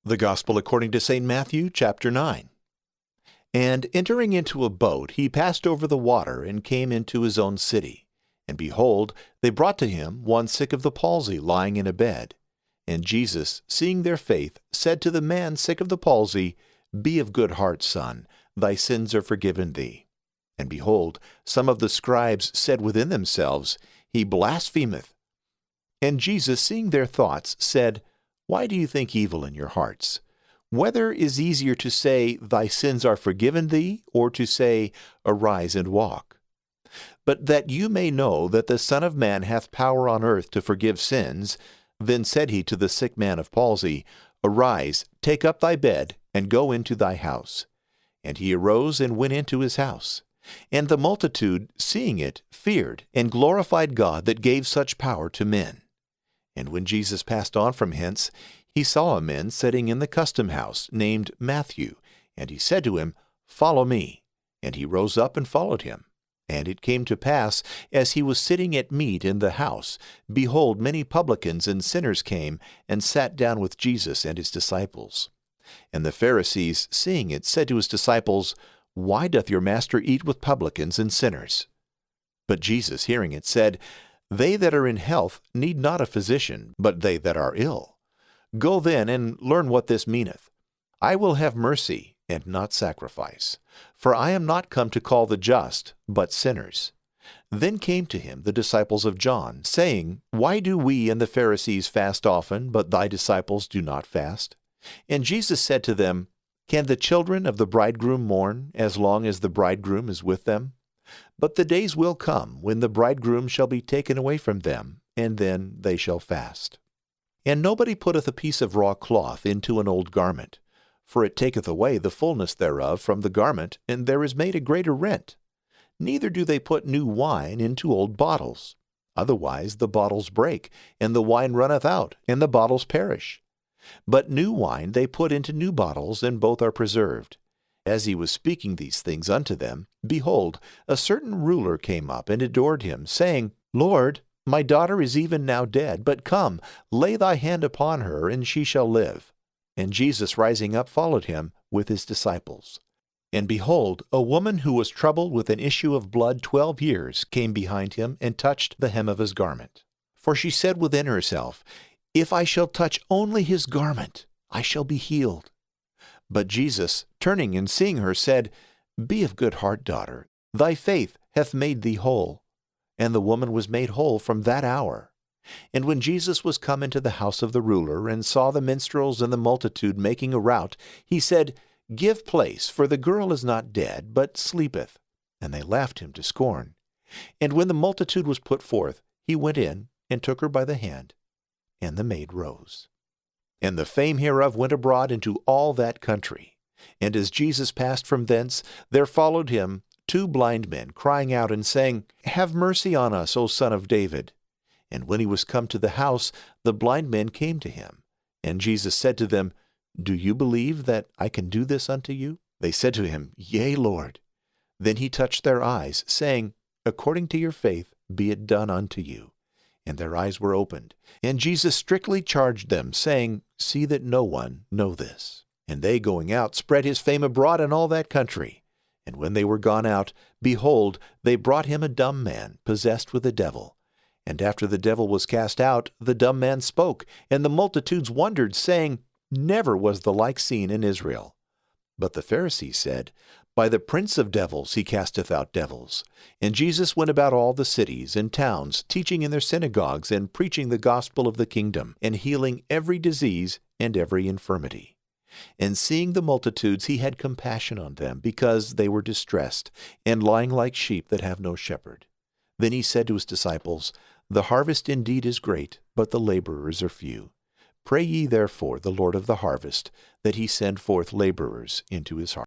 The Gospel according to St. Matthew, chapter 9. And entering into a boat, he passed over the water and came into his own city. And behold, they brought to him one sick of the palsy, lying in a bed. And Jesus, seeing their faith, said to the man sick of the palsy, Be of good heart, son, thy sins are forgiven thee. And behold, some of the scribes said within themselves, He blasphemeth. And Jesus, seeing their thoughts, said, Why do you think evil in your hearts? Whether is easier to say, Thy sins are forgiven thee, or to say, Arise and walk? But that you may know that the Son of Man hath power on earth to forgive sins, then said he to the sick man of palsy, Arise, take up thy bed, and go into thy house. And he arose and went into his house. And the multitude, seeing it, feared, and glorified God that gave such power to men. And when Jesus passed on from hence, he saw a man sitting in the custom house, named Matthew, and he said to him, Follow me. And he rose up and followed him. And it came to pass, as he was sitting at meat in the house, behold, many publicans and sinners came, and sat down with Jesus and his disciples. And the Pharisees, seeing it, said to his disciples, Why doth your master eat with publicans and sinners? But Jesus, hearing it, said, They that are in health need not a physician, but they that are ill. Go then and learn what this meaneth. I will have mercy, and not sacrifice. For I am not come to call the just, but sinners. Then came to him the disciples of John, saying, Why do we and the Pharisees fast often, but thy disciples do not fast? And Jesus said to them, Can the children of the bridegroom mourn, as long as the bridegroom is with them? But the days will come, when the bridegroom shall be taken away from them, and then they shall fast. And nobody putteth a piece of raw cloth into an old garment, for it taketh away the fullness thereof from the garment, and there is made a greater rent. Neither do they put new wine into old bottles. Otherwise the bottles break, and the wine runneth out, and the bottles perish. But new wine they put into new bottles, and both are preserved. As he was speaking these things unto them, behold, a certain ruler came up and adored him, saying, Lord, my daughter is even now dead, but come, lay thy hand upon her, and she shall live. And Jesus, rising up, followed him with his disciples. And behold, a woman who was troubled with an issue of blood 12 years came behind him, and touched the hem of his garment. For she said within herself, If I shall touch only his garment, I shall be healed. But Jesus, turning and seeing her, said, Be of good heart, daughter, thy faith hath made thee whole. And the woman was made whole from that hour. And when Jesus was come into the house of the ruler, and saw the minstrels and the multitude making a rout, he said, Give place, for the girl is not dead, but sleepeth. And they laughed him to scorn. And when the multitude was put forth, he went in, and took her by the hand, and the maid rose. And the fame hereof went abroad into all that country. And as Jesus passed from thence, there followed him 2 blind men, crying out and saying, Have mercy on us, O Son of David. And when he was come to the house, the blind men came to him. And Jesus said to them, Do you believe that I can do this unto you? They said to him, Yea, Lord. Then he touched their eyes, saying, According to your faith be it done unto you. And their eyes were opened. And Jesus strictly charged them, saying, See that no one know this. And they, going out, spread his fame abroad in all that country. And when they were gone out, behold, they brought him a dumb man, possessed with a devil. And after the devil was cast out, the dumb man spoke, and the multitudes wondered, saying, Never was the like seen in Israel. But the Pharisees said, By the prince of devils he casteth out devils. And Jesus went about all the cities and towns, teaching in their synagogues, and preaching the gospel of the kingdom, and healing every disease and every infirmity. And seeing the multitudes, he had compassion on them, because they were distressed, and lying like sheep that have no shepherd. Then he said to his disciples, The harvest indeed is great, but the laborers are few. Pray ye therefore the Lord of the harvest, that he send forth laborers into his harvest.